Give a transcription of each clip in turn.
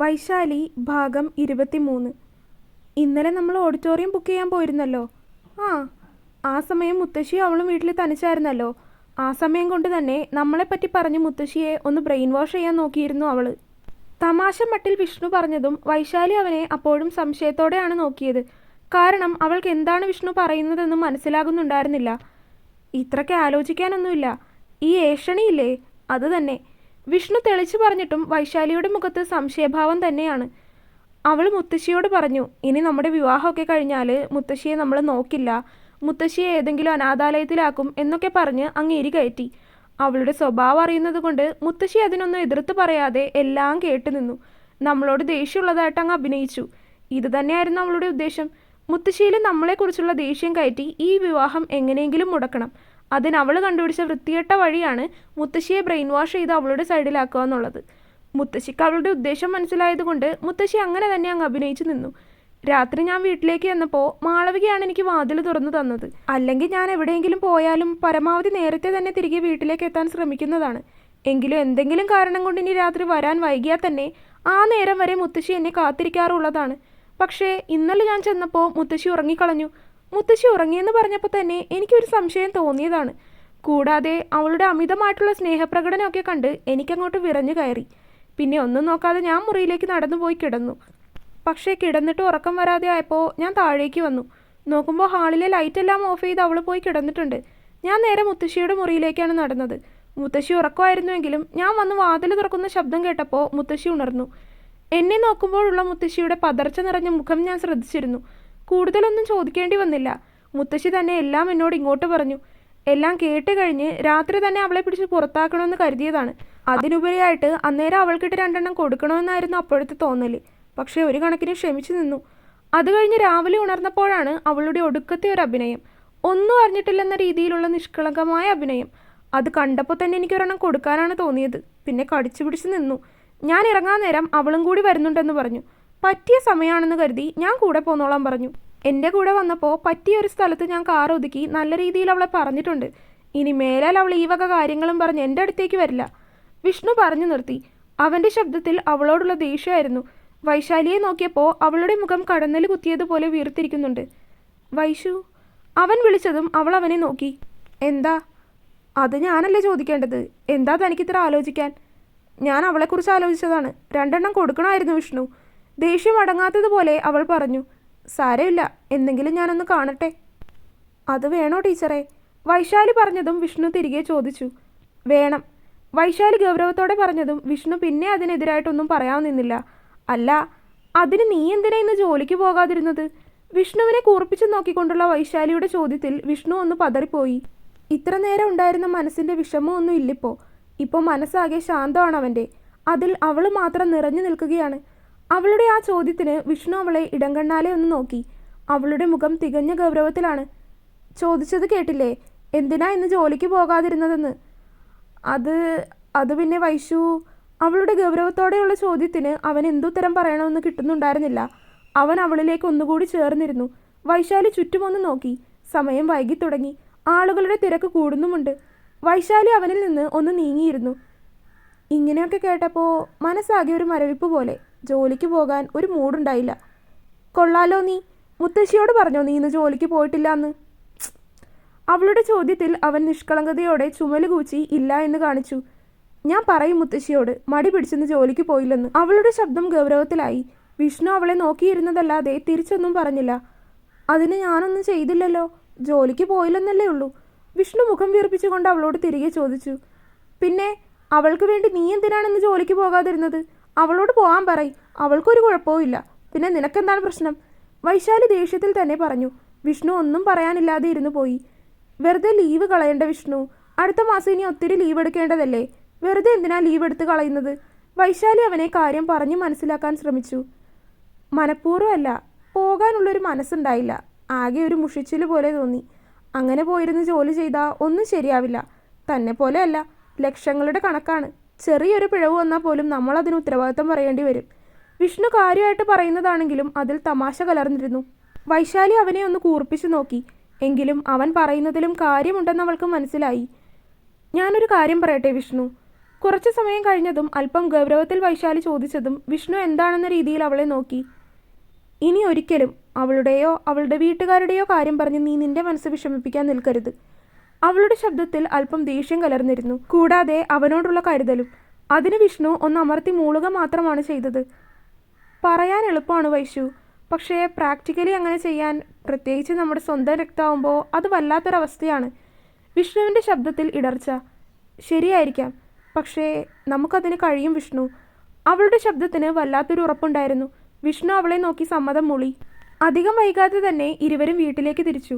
വൈശാലി ഭാഗം 23. ഇന്നലെ നമ്മൾ ഓഡിറ്റോറിയം ബുക്ക് ചെയ്യാൻ പോയിരുന്നല്ലോ. ആ സമയം മുത്തശ്ശി അവളും വീട്ടിൽ തനിച്ചായിരുന്നല്ലോ. ആ സമയം കൊണ്ട് തന്നെ നമ്മളെപ്പറ്റി പറഞ്ഞ് മുത്തശ്ശിയെ ഒന്ന് ബ്രെയിൻ വാഷ് ചെയ്യാൻ നോക്കിയിരുന്നു അവൾ. തമാശ മട്ടിൽ വിഷ്ണു പറഞ്ഞതും വൈശാലി അവനെ അപ്പോഴും സംശയത്തോടെയാണ് നോക്കിയത്. കാരണം അവൾക്ക് എന്താണ് വിഷ്ണു പറയുന്നതെന്ന് മനസ്സിലാകുന്നുണ്ടായിരുന്നില്ല. ഇത്രയ്ക്ക് ആലോചിക്കാനൊന്നുമില്ല, ഈ ഏഷണിയില്ലേ അത് തന്നെ. വിഷ്ണു തെളിച്ചു പറഞ്ഞിട്ടും വൈശാലിയുടെ മുഖത്ത് സംശയഭാവം തന്നെയാണ്. അവൾ മുത്തശ്ശിയോട് പറഞ്ഞു, ഇനി നമ്മുടെ വിവാഹമൊക്കെ കഴിഞ്ഞാൽ മുത്തശ്ശിയെ നമ്മൾ നോക്കില്ല, മുത്തശ്ശിയെ ഏതെങ്കിലും അനാഥാലയത്തിലാക്കും എന്നൊക്കെ പറഞ്ഞ് അങ്ങേരി കയറ്റി. അവളുടെ സ്വഭാവം അറിയുന്നത് കൊണ്ട് മുത്തശ്ശി അതിനൊന്നും എതിർത്ത് പറയാതെ എല്ലാം കേട്ടു നിന്നു. നമ്മളോട് ദേഷ്യമുള്ളതായിട്ട് അങ്ങ് അഭിനയിച്ചു. ഇത് തന്നെയായിരുന്നു അവളുടെ ഉദ്ദേശം. മുത്തശ്ശിയിൽ നമ്മളെക്കുറിച്ചുള്ള ദേഷ്യം കയറ്റി ഈ വിവാഹം എങ്ങനെയെങ്കിലും മുടക്കണം. അതിനവൾ കണ്ടുപിടിച്ച വൃത്തികെട്ട വഴിയാണ് മുത്തശ്ശിയെ ബ്രെയിൻ വാഷ് ചെയ്ത് അവളുടെ സൈഡിലാക്കുക എന്നുള്ളത്. മുത്തശ്ശിക്ക് അവളുടെ ഉദ്ദേശം മനസ്സിലായതുകൊണ്ട് മുത്തശ്ശി അങ്ങനെ തന്നെ അങ്ങ് അഭിനയിച്ചു നിന്നു. രാത്രി ഞാൻ വീട്ടിലേക്ക് ചെന്നപ്പോൾ മാളവികയാണ് എനിക്ക് വാതിൽ തുറന്നു തന്നത്. അല്ലെങ്കിൽ ഞാൻ എവിടെയെങ്കിലും പോയാലും പരമാവധി നേരത്തെ തന്നെ തിരികെ വീട്ടിലേക്ക് എത്താൻ ശ്രമിക്കുന്നതാണ്. എങ്കിലും എന്തെങ്കിലും കാരണം കൊണ്ട് ഇനി രാത്രി വരാൻ വൈകിയാൽ തന്നെ ആ നേരം വരെ മുത്തശ്ശി എന്നെ കാത്തിരിക്കാറുള്ളതാണ്. പക്ഷേ ഇന്നലെ ഞാൻ ചെന്നപ്പോൾ മുത്തശ്ശി ഉറങ്ങിക്കളഞ്ഞു. മുത്തശ്ശി ഉറങ്ങിയെന്ന് പറഞ്ഞപ്പോൾ തന്നെ എനിക്കൊരു സംശയം തോന്നിയതാണ്. കൂടാതെ അവളുടെ അമിതമായിട്ടുള്ള സ്നേഹപ്രകടനമൊക്കെ കണ്ട് എനിക്കങ്ങോട്ട് വിറഞ്ഞു കയറി. പിന്നെ ഒന്നും നോക്കാതെ ഞാൻ മുറിയിലേക്ക് നടന്നു പോയി കിടന്നു. പക്ഷേ കിടന്നിട്ട് ഉറക്കം വരാതെ ആയപ്പോൾ ഞാൻ താഴേക്ക് വന്നു. നോക്കുമ്പോൾ ഹാളിലെ ലൈറ്റെല്ലാം ഓഫ് ചെയ്ത് അവൾ പോയി കിടന്നിട്ടുണ്ട്. ഞാൻ നേരെ മുത്തശ്ശിയുടെ മുറിയിലേക്കാണ് നടന്നത്. മുത്തശ്ശി ഉറക്കമായിരുന്നുവെങ്കിലും ഞാൻ വന്ന് വാതിൽ തുറക്കുന്ന ശബ്ദം കേട്ടപ്പോൾ മുത്തശ്ശി ഉണർന്നു. എന്നെ നോക്കുമ്പോഴുള്ള മുത്തശ്ശിയുടെ പതർച്ച നിറഞ്ഞ മുഖം ഞാൻ ശ്രദ്ധിച്ചിരുന്നു. കൂടുതലൊന്നും ചോദിക്കേണ്ടി വന്നില്ല. മുത്തശ്ശി തന്നെ എല്ലാം എന്നോട് ഇങ്ങോട്ട് പറഞ്ഞു. എല്ലാം കേട്ട് കഴിഞ്ഞ് രാത്രി തന്നെ അവളെ പിടിച്ച് പുറത്താക്കണമെന്ന് കരുതിയതാണ്. അതിനുപരിയായിട്ട് അന്നേരം അവൾക്കിട്ട് 2 എണ്ണം കൊടുക്കണമെന്നായിരുന്നു അപ്പോഴത്തെ തോന്നൽ. പക്ഷേ ഒരു കണക്കിന് ക്ഷമിച്ചു നിന്നു. അത് കഴിഞ്ഞ് രാവിലെ ഉണർന്നപ്പോഴാണ് അവളുടെ ഒടുക്കത്തെ ഒരു അഭിനയം. ഒന്നും അറിഞ്ഞിട്ടില്ലെന്ന രീതിയിലുള്ള നിഷ്കളങ്കമായ അഭിനയം. അത് കണ്ടപ്പോൾ തന്നെ എനിക്കൊരെണ്ണം കൊടുക്കാനാണ് തോന്നിയത്. പിന്നെ കടിച്ചു പിടിച്ച് നിന്നു. ഞാൻ ഇറങ്ങാൻ നേരം അവളും കൂടി വരുന്നുണ്ടെന്ന് പറഞ്ഞു. പറ്റിയ സമയമാണെന്ന് കരുതി ഞാൻ കൂടെ പോന്നോളാൻ പറഞ്ഞു. എൻ്റെ കൂടെ വന്നപ്പോൾ പറ്റിയൊരു സ്ഥലത്ത് ഞാൻ കാർ ഒതുക്കി നല്ല രീതിയിൽ അവളെ പറഞ്ഞിട്ടുണ്ട്. ഇനി മേലാൽ അവൾ ഈ വക കാര്യങ്ങളും പറഞ്ഞ് എൻ്റെ അടുത്തേക്ക് വരില്ല. വിഷ്ണു പറഞ്ഞു നിർത്തി. അവൻ്റെ ശബ്ദത്തിൽ അവളോടുള്ള ദേഷ്യമായിരുന്നു. വൈശാലിയെ നോക്കിയപ്പോൾ അവളുടെ മുഖം കടന്നൽ കുത്തിയതുപോലെ വീർത്തിരിക്കുന്നുണ്ട്. വൈശു, അവൻ വിളിച്ചതും അവൾ അവനെ നോക്കി. എന്താ? അത് ഞാനല്ലേ ചോദിക്കേണ്ടത്. എന്താ തനിക്കിത്ര ആലോചിക്കാൻ? ഞാൻ അവളെക്കുറിച്ച് ആലോചിച്ചതാണ്. 2 എണ്ണം കൊടുക്കണമായിരുന്നു വിഷ്ണു. ദേഷ്യം അടങ്ങാത്തതുപോലെ അവൾ പറഞ്ഞു. സാരമില്ല, എന്തെങ്കിലും ഞാനൊന്ന് കാണട്ടെ. അത് വേണോ ടീച്ചറെ? വൈശാലി പറഞ്ഞതും വിഷ്ണു തിരികെ ചോദിച്ചു. വേണം. വൈശാലി ഗൗരവത്തോടെ പറഞ്ഞതും വിഷ്ണു പിന്നെ അതിനെതിരായിട്ടൊന്നും പറയാൻ നിന്നില്ല. അല്ല, അതിന് നീ എന്തിനാ ഇന്ന് ജോലിക്ക് പോകാതിരുന്നത്? വിഷ്ണുവിനെ കൂർപ്പിച്ചു നോക്കിക്കൊണ്ടുള്ള വൈശാലിയുടെ ചോദ്യത്തിൽ വിഷ്ണു ഒന്ന് പതറിപ്പോയി. ഇത്ര നേരം ഉണ്ടായിരുന്ന മനസ്സിൻ്റെ വിഷമമൊന്നും ഇല്ലിപ്പോൾ. ഇപ്പോൾ മനസ്സാകെ ശാന്തമാണ് അവൻ്റെ. അതിൽ അവൾ മാത്രം നിറഞ്ഞു നിൽക്കുകയാണ്. അവളുടെ ആ ചോദ്യത്തിന് വിഷ്ണു അവളെ ഇടംകണ്ണാലെ ഒന്ന് നോക്കി. അവളുടെ മുഖം തികഞ്ഞ ഗൗരവത്തിലാണ്. ചോദിച്ചത് കേട്ടില്ലേ, എന്തിനാ ഇന്ന് ജോലിക്ക് പോകാതിരുന്നതെന്ന്? അത് പിന്നെ വൈശു. അവളുടെ ഗൗരവത്തോടെയുള്ള ചോദ്യത്തിന് അവൻ എന്തുത്തരം പറയണമെന്ന് കിട്ടുന്നുണ്ടായിരുന്നില്ല. അവൻ അവളിലേക്ക് ഒന്നുകൂടി ചേർന്നിരുന്നു. വൈശാലി ചുറ്റുമൊന്ന് നോക്കി. സമയം വൈകി തുടങ്ങി. ആളുകളുടെ തിരക്ക് കൂടുന്നുമുണ്ട്. വൈശാലി അവനിൽ നിന്ന് ഒന്ന് നീങ്ങിയിരുന്നു. ഇങ്ങനെയൊക്കെ കേട്ടപ്പോൾ മനസ്സാകെ ഒരു മരവിപ്പ് പോലെ. ജോലിക്ക് പോകാൻ ഒരു മൂടുണ്ടായില്ല. കൊള്ളാലോ നീ. മുത്തശ്ശിയോട് പറഞ്ഞോ നീ ഇന്ന് ജോലിക്ക് പോയിട്ടില്ല എന്ന്? അവളുടെ ചോദ്യത്തിൽ അവൻ നിഷ്കളങ്കതയോടെ ചുമല് കൂച്ചി ഇല്ല എന്ന് കാണിച്ചു. ഞാൻ പറയും മുത്തശ്ശിയോട് മടി പിടിച്ചെന്ന് ജോലിക്ക് പോയില്ലെന്ന്. അവളുടെ ശബ്ദം ഗൗരവത്തിലായി. വിഷ്ണു അവളെ നോക്കിയിരുന്നതല്ലാതെ തിരിച്ചൊന്നും പറഞ്ഞില്ല. അതിന് ഞാനൊന്നും ചെയ്തില്ലല്ലോ, ജോലിക്ക് പോയില്ലെന്നല്ലേ ഉള്ളൂ. വിഷ്ണു മുഖം വീർപ്പിച്ചുകൊണ്ട് അവളോട് തിരികെ ചോദിച്ചു. പിന്നെ അവൾക്ക് വേണ്ടി നീ എന്തിനാണെന്ന് ജോലിക്ക് പോകാതിരുന്നത്? അവളോട് പോകാൻ പറയും. അവൾക്കൊരു കുഴപ്പവും. പിന്നെ നിനക്കെന്താണ് പ്രശ്നം? വൈശാലി ദേഷ്യത്തിൽ തന്നെ പറഞ്ഞു. വിഷ്ണു ഒന്നും പറയാനില്ലാതെ ഇരുന്നു പോയി. വെറുതെ ലീവ് കളയേണ്ട വിഷ്ണു. അടുത്ത മാസം ഇനി ഒത്തിരി ലീവ് എടുക്കേണ്ടതല്ലേ? വെറുതെ എന്തിനാ ലീവ് എടുത്ത് കളയുന്നത്? വൈശാലി അവനെ കാര്യം പറഞ്ഞു മനസ്സിലാക്കാൻ ശ്രമിച്ചു. മനഃപൂർവ്വമല്ല, പോകാനുള്ളൊരു മനസ്സുണ്ടായില്ല. ആകെ ഒരു മുഷിച്ചിൽ പോലെ തോന്നി. അങ്ങനെ പോയിരുന്ന് ജോലി ചെയ്താൽ ഒന്നും ശരിയാവില്ല. തന്നെ പോലെയല്ല, ലക്ഷങ്ങളുടെ കണക്കാണ്. ചെറിയൊരു പിഴവ് വന്നാൽ പോലും നമ്മളതിന് ഉത്തരവാദിത്തം പറയേണ്ടി വരും. വിഷ്ണു കാര്യമായിട്ട് പറയുന്നതാണെങ്കിലും അതിൽ തമാശ കലർന്നിരുന്നു. വൈശാലി അവനെ ഒന്ന് കൂർപ്പിച്ചു നോക്കി. എങ്കിലും അവൻ പറയുന്നതിലും കാര്യമുണ്ടെന്ന് അവൾക്ക് മനസ്സിലായി. ഞാനൊരു കാര്യം പറയട്ടെ വിഷ്ണു. കുറച്ചു സമയം കഴിഞ്ഞതും അല്പം ഗൗരവത്തിൽ വൈശാലി ചോദിച്ചതും വിഷ്ണു എന്താണെന്ന രീതിയിൽ അവളെ നോക്കി. ഇനി ഒരിക്കലും അവളുടെയോ അവളുടെ വീട്ടുകാരുടെയോ കാര്യം പറഞ്ഞ് നീ നിന്റെ മനസ്സ് വിഷമിപ്പിക്കാൻ നിൽക്കരുത്. അവളുടെ ശബ്ദത്തിൽ അല്പം ദേഷ്യം കലർന്നിരുന്നു, കൂടാതെ അവനോടുള്ള കരുതലും. അതിന് വിഷ്ണു ഒന്ന് അമർത്തി മൂളുക മാത്രമാണ് ചെയ്തത്. പറയാൻ എളുപ്പമാണ് വൈശു, പക്ഷേ പ്രാക്ടിക്കലി അങ്ങനെ ചെയ്യാൻ, പ്രത്യേകിച്ച് നമ്മുടെ സ്വന്തം രക്തമാകുമ്പോൾ അത് വല്ലാത്തൊരവസ്ഥയാണ്. വിഷ്ണുവിൻ്റെ ശബ്ദത്തിൽ ഇടർച്ച. ശരിയായിരിക്കാം, പക്ഷേ നമുക്കതിന് കഴിയും വിഷ്ണു. അവളുടെ ശബ്ദത്തിന് വല്ലാത്തൊരു ഉറപ്പുണ്ടായിരുന്നു. വിഷ്ണു അവളെ നോക്കി സമ്മതം മൂളി. അധികം വൈകാതെ തന്നെ ഇരുവരും വീട്ടിലേക്ക് തിരിച്ചു.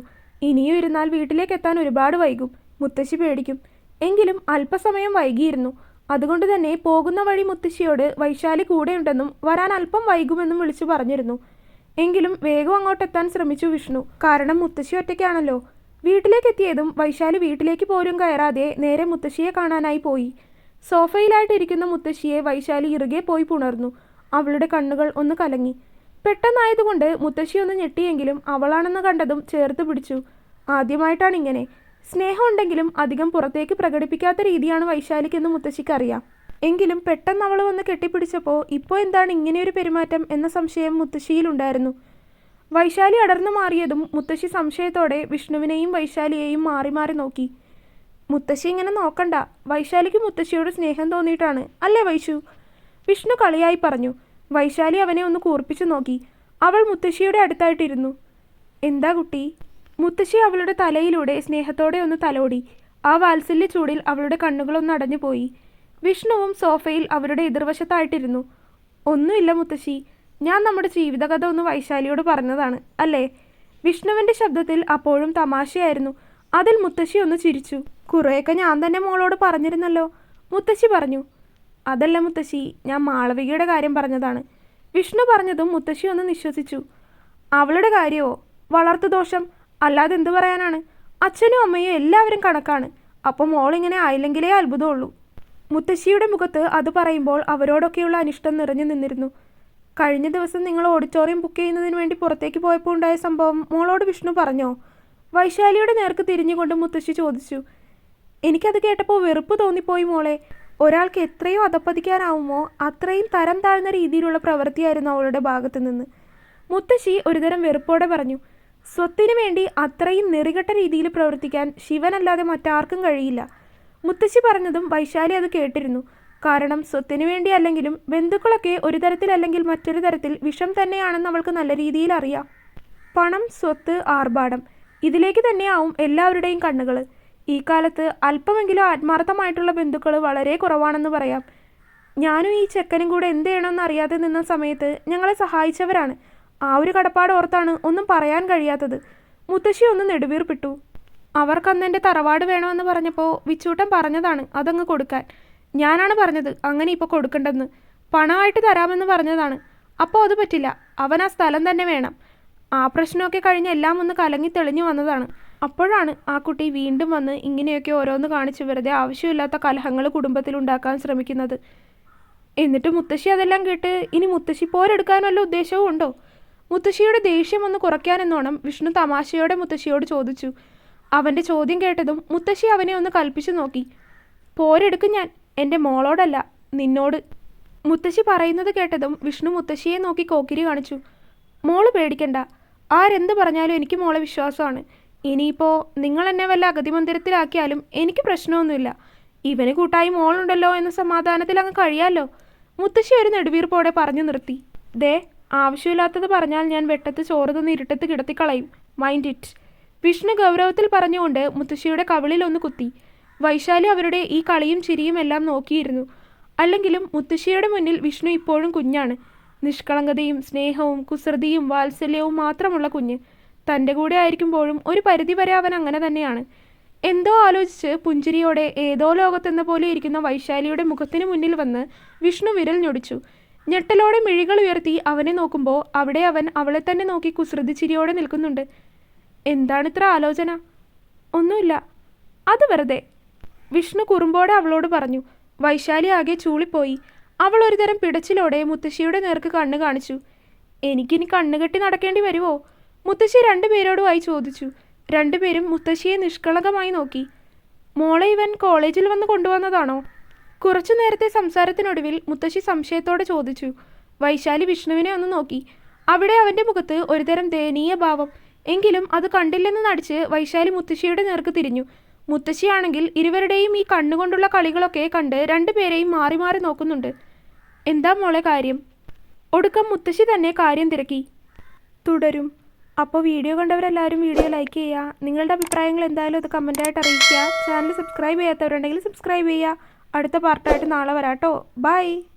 ഇനിയും ഇരുന്നാൽ വീട്ടിലേക്ക് എത്താൻ ഒരുപാട് വൈകും, മുത്തശ്ശി പേടിക്കും. എങ്കിലും അല്പസമയം വൈകിയിരുന്നു. അതുകൊണ്ട് തന്നെ പോകുന്ന വഴി മുത്തശ്ശിയോട് വൈശാലി കൂടെയുണ്ടെന്നും വരാൻ അല്പം വൈകുമെന്നും വിളിച്ചു പറഞ്ഞിരുന്നു. എങ്കിലും വേഗം അങ്ങോട്ടെത്താൻ ശ്രമിച്ചു വിഷ്ണു, കാരണം മുത്തശ്ശി ഒറ്റയ്ക്കാണല്ലോ. വീട്ടിലേക്കെത്തിയതും വൈശാലി വീട്ടിലേക്ക് പോലും കയറാതെ നേരെ മുത്തശ്ശിയെ കാണാനായി പോയി. സോഫയിലായിട്ടിരിക്കുന്ന മുത്തശ്ശിയെ വൈശാലി ഇറുകെ പോയി പുണർന്നു. അവളുടെ കണ്ണുകൾ ഒന്ന് കലങ്ങി. പെട്ടെന്നായതുകൊണ്ട് മുത്തശ്ശി ഒന്ന് ഞെട്ടിയെങ്കിലും അവളാണെന്ന് കണ്ടതും ചേർത്ത് പിടിച്ചു. ആദ്യമായിട്ടാണ് ഇങ്ങനെ. സ്നേഹമുണ്ടെങ്കിലും അധികം പുറത്തേക്ക് പ്രകടിപ്പിക്കാത്ത രീതിയാണ് വൈശാലിക്കെന്ന് മുത്തശ്ശിക്കറിയാം. എങ്കിലും പെട്ടെന്ന് അവൾ വന്ന് കെട്ടിപ്പിടിച്ചപ്പോൾ ഇപ്പോൾ എന്താണ് ഇങ്ങനെയൊരു പെരുമാറ്റം എന്ന സംശയം മുത്തശ്ശിയിലുണ്ടായിരുന്നു. വൈശാലി അടർന്നു മാറിയതും മുത്തശ്ശി സംശയത്തോടെ വിഷ്ണുവിനെയും വൈശാലിയെയും മാറി മാറി നോക്കി. മുത്തശ്ശി ഇങ്ങനെ നോക്കണ്ട, വൈശാലിക്ക് മുത്തശ്ശിയോട് സ്നേഹം തോന്നിയിട്ടാണ് അല്ലേ വൈശു? വിഷ്ണു കളിയായി പറഞ്ഞു. വൈശാലി അവനെ ഒന്ന് കൂർപ്പിച്ചു നോക്കി. അവൾ മുത്തശ്ശിയുടെ അടുത്തായിട്ടിരുന്നു. എന്താ കുട്ടി? മുത്തശ്ശി അവളുടെ തലയിലൂടെ സ്നേഹത്തോടെ ഒന്ന് തലോടി. ആ വാത്സല്യ ചൂടിൽ അവളുടെ കണ്ണുകളൊന്ന് അടഞ്ഞുപോയി. വിഷ്ണുവും സോഫയിൽ അവരുടെ എതിർവശത്തായിട്ടിരുന്നു. ഒന്നുമില്ല മുത്തശ്ശി, ഞാൻ നമ്മുടെ ജീവിതകഥ ഒന്ന് വൈശാലിയോട് പറഞ്ഞതാണ് അല്ലേ? വിഷ്ണുവിൻ്റെ ശബ്ദത്തിൽ അപ്പോഴും തമാശയായിരുന്നു. അതിൽ മുത്തശ്ശി ഒന്ന് ചിരിച്ചു. കുറേയൊക്കെ ഞാൻ തന്നെ മോളോട് പറഞ്ഞിരുന്നല്ലോ, മുത്തശ്ശി പറഞ്ഞു. അതല്ല മുത്തശ്ശി, ഞാൻ മാളവികയുടെ കാര്യം പറഞ്ഞതാണ്. വിഷ്ണു പറഞ്ഞതും മുത്തശ്ശി ഒന്ന് നിശ്വസിച്ചു. അവളുടെ കാര്യമോ? വളർത്തുദോഷം, അല്ലാതെ എന്തു പറയാനാണ്? അച്ഛനും അമ്മയും എല്ലാവരും കണക്കാണ്. അപ്പം മോളിങ്ങനെ ആയില്ലെങ്കിലേ അത്ഭുതമുള്ളൂ. മുത്തശ്ശിയുടെ മുഖത്ത് അത് പറയുമ്പോൾ അവരോടൊക്കെയുള്ള അനിഷ്ടം നിറഞ്ഞു നിന്നിരുന്നു. കഴിഞ്ഞ ദിവസം നിങ്ങൾ ഓഡിറ്റോറിയം ബുക്ക് ചെയ്യുന്നതിന് വേണ്ടി പുറത്തേക്ക് പോയപ്പോൾ ഉണ്ടായ സംഭവം മോളോട് വിഷ്ണു പറഞ്ഞോ? വൈശാലിയുടെ നേർക്ക് തിരിഞ്ഞുകൊണ്ട് മുത്തശ്ശി ചോദിച്ചു. എനിക്കത് കേട്ടപ്പോൾ വെറുപ്പ് തോന്നിപ്പോയി മോളെ. ഒരാൾക്ക് എത്രയോ അധപ്പതിക്കാനാവുമോ അത്രയും തരം താഴ്ന്ന രീതിയിലുള്ള പ്രവൃത്തിയായിരുന്നു അവളുടെ ഭാഗത്തു നിന്ന്. മുത്തശ്ശി ഒരുതരം വെറുപ്പോടെ പറഞ്ഞു. സ്വത്തിനു വേണ്ടി അത്രയും നെറികെട്ട രീതിയിൽ പ്രവർത്തിക്കാൻ ശിവനല്ലാതെ മറ്റാർക്കും കഴിയില്ല. മുത്തശ്ശി പറഞ്ഞതും വൈശാലി അത് കേട്ടിരുന്നു. കാരണം സ്വത്തിനു വേണ്ടി അല്ലെങ്കിലും ബന്ധുക്കളൊക്കെ ഒരു തരത്തിലല്ലെങ്കിൽ മറ്റൊരു തരത്തിൽ വിഷം തന്നെയാണെന്ന് അവൾക്ക് നല്ല രീതിയിൽ അറിയാം. പണം, സ്വത്ത്, ആർഭാടം, ഇതിലേക്ക് തന്നെയാവും എല്ലാവരുടെയും കണ്ണുകൾ. ഈ കാലത്ത് അല്പമെങ്കിലും ആത്മാർത്ഥമായിട്ടുള്ള ബന്ധുക്കൾ വളരെ കുറവാണെന്ന് പറയാം. ഞാനും ഈ ചെക്കനും കൂടെ എന്ത് ചെയ്യണമെന്ന് അറിയാതെ നിന്ന സമയത്ത് ഞങ്ങളെ സഹായിച്ചവരാണ്. ആ ഒരു കടപ്പാട് ഓർത്താണ് ഒന്നും പറയാൻ കഴിയാത്തത്. മുത്തശ്ശി ഒന്ന് നെടുവീർപ്പിട്ടു. അവർക്കന്ന് എൻ്റെ തറവാട് വേണമെന്ന് പറഞ്ഞപ്പോൾ വിച്ചൂട്ടൻ പറഞ്ഞതാണ് അതങ്ങ് കൊടുക്കാൻ. ഞാനാണ് പറഞ്ഞത് അങ്ങനെ ഇപ്പോൾ കൊടുക്കണ്ടെന്ന്. പണമായിട്ട് തരാമെന്ന് പറഞ്ഞതാണ്. അപ്പോൾ അത് പറ്റില്ല, അവൻ ആ സ്ഥലം തന്നെ വേണം. ആ പ്രശ്നമൊക്കെ കഴിഞ്ഞ് എല്ലാം ഒന്ന് കലങ്ങി തെളിഞ്ഞു വന്നതാണ്. അപ്പോഴാണ് ആ കുട്ടി വീണ്ടും വന്ന് ഇങ്ങനെയൊക്കെ ഓരോന്ന് കാണിച്ച് വെറുതെ ആവശ്യമില്ലാത്ത കലഹങ്ങൾ കുടുംബത്തിലുണ്ടാക്കാൻ ശ്രമിക്കുന്നത്. എന്നിട്ട് മുത്തശ്ശി അതെല്ലാം കേട്ട് ഇനി മുത്തശ്ശി പോരെടുക്കാൻ വല്ല ഉദ്ദേശവും ഉണ്ടോ? മുത്തശ്ശിയുടെ ദേഷ്യം ഒന്ന് കുറയ്ക്കാനെന്നോണം വിഷ്ണു തമാശയോടെ മുത്തശ്ശിയോട് ചോദിച്ചു. അവൻ്റെ ചോദ്യം കേട്ടതും മുത്തശ്ശി അവനെ ഒന്ന് കൽപ്പിച്ചു നോക്കി. പോരെടുക്കും ഞാൻ, എൻ്റെ മോളോടല്ല നിന്നോട്. മുത്തശ്ശി പറയുന്നത് കേട്ടതും വിഷ്ണു മുത്തശ്ശിയെ നോക്കി കോക്കിരി കാണിച്ചു. മോള് പേടിക്കണ്ട, ആരെന്ത് പറഞ്ഞാലും എനിക്ക് മോളെ വിശ്വാസമാണ്. ഇനിയിപ്പോൾ നിങ്ങൾ എന്നെ വല്ല അഗതി മന്ദിരത്തിലാക്കിയാലും എനിക്ക് പ്രശ്നമൊന്നുമില്ല. ഇവന് കൂട്ടായി മോളുണ്ടല്ലോ എന്ന സമാധാനത്തിൽ അങ്ങ് കഴിയാമല്ലോ. മുത്തശ്ശി ഒരു നെടുവീർപ്പോടെ പറഞ്ഞു നിർത്തി. ദേ, ആവശ്യമില്ലാത്തത് പറഞ്ഞാൽ ഞാൻ വെട്ടത്ത് ചോറ് തന്ന് ഇരുട്ടത്ത് കിടത്തിക്കളയും. Mind it. വിഷ്ണു ഗൗരവത്തിൽ പറഞ്ഞുകൊണ്ട് മുത്തശ്ശിയുടെ കവിളിലൊന്ന് കുത്തി. വൈശാലി അവരുടെ ഈ കളിയും ചിരിയും എല്ലാം നോക്കിയിരുന്നു. അല്ലെങ്കിലും മുത്തശ്ശിയുടെ മുന്നിൽ വിഷ്ണു ഇപ്പോഴും കുഞ്ഞാണ്. നിഷ്കളങ്കതയും സ്നേഹവും കുസൃതിയും വാത്സല്യവും മാത്രമുള്ള കുഞ്ഞ്. തൻ്റെ കൂടെ ആയിരിക്കുമ്പോഴും ഒരു പരിധിവരെ അവൻ അങ്ങനെ തന്നെയാണ്. എന്തോ ആലോചിച്ച് പുഞ്ചിരിയോടെ ഏതോ ലോകത്തെന്ന പോലെ ഇരിക്കുന്ന വൈശാലിയുടെ മുഖത്തിന് മുന്നിൽ വന്ന് വിഷ്ണു വിരൽ ഞൊടിച്ചു. ഞെട്ടലോടെ മിഴികൾ ഉയർത്തി അവനെ നോക്കുമ്പോൾ അവിടെ അവൻ അവളെ തന്നെ നോക്കി കുസൃതി ചിരിയോടെ നിൽക്കുന്നുണ്ട്. എന്താണിത്ര ആലോചന? ഒന്നുമില്ല, അത് വെറുതെ, വിഷ്ണു കുറുമ്പോടെ അവളോട് പറഞ്ഞു. വൈശാലി ആകെ ചൂളിപ്പോയി. അവൾ ഒരുതരം പിടച്ചിലോടെ മുത്തശ്ശിയുടെ നേർക്ക് കണ്ണ് കാണിച്ചു. എനിക്കിനി കണ്ണുകെട്ടി നടക്കേണ്ടി വരുമോ? മുത്തശ്ശി രണ്ടുപേരോടുമായി ചോദിച്ചു. രണ്ടുപേരും മുത്തശ്ശിയെ നിഷ്കളങ്കമായി നോക്കി. മോളെ ഇവൻ കോളേജിൽ വന്ന് കൊണ്ടുവന്നതാണോ? കുറച്ചു നേരത്തെ സംസാരത്തിനൊടുവിൽ മുത്തശ്ശി സംശയത്തോടെ ചോദിച്ചു. വൈശാലി വിഷ്ണുവിനെ ഒന്ന് നോക്കി. അവിടെ അവൻ്റെ മുഖത്ത് ഒരുതരം ദയനീയ ഭാവം. എങ്കിലും അത് കണ്ടില്ലെന്ന് നടിച്ച് വൈശാലി മുത്തശ്ശിയുടെ നേർക്ക് തിരിഞ്ഞു. മുത്തശ്ശിയാണെങ്കിൽ ഇരുവരുടെയും ഈ കണ്ണുകൊണ്ടുള്ള കളികളൊക്കെ കണ്ട് രണ്ടുപേരെയും മാറി മാറി നോക്കുന്നുണ്ട്. എന്താ മോളെ കാര്യം? ഒടുക്കം മുത്തശ്ശി തന്നെ കാര്യം തിരക്കി. തുടരും. അപ്പോൾ വീഡിയോ കണ്ടവരെല്ലാവരും വീഡിയോ ലൈക്ക് ചെയ്യുക. നിങ്ങളുടെ അഭിപ്രായങ്ങൾ എന്തായാലും അത് കമൻറ്റായിട്ട് അറിയിക്കുക. ചാനൽ സബ്സ്ക്രൈബ് ചെയ്യാത്തവരുണ്ടെങ്കിൽ സബ്സ്ക്രൈബ് ചെയ്യുക. അടുത്ത പാർട്ടായിട്ട് നാളെ വരാട്ടോ. ബൈ.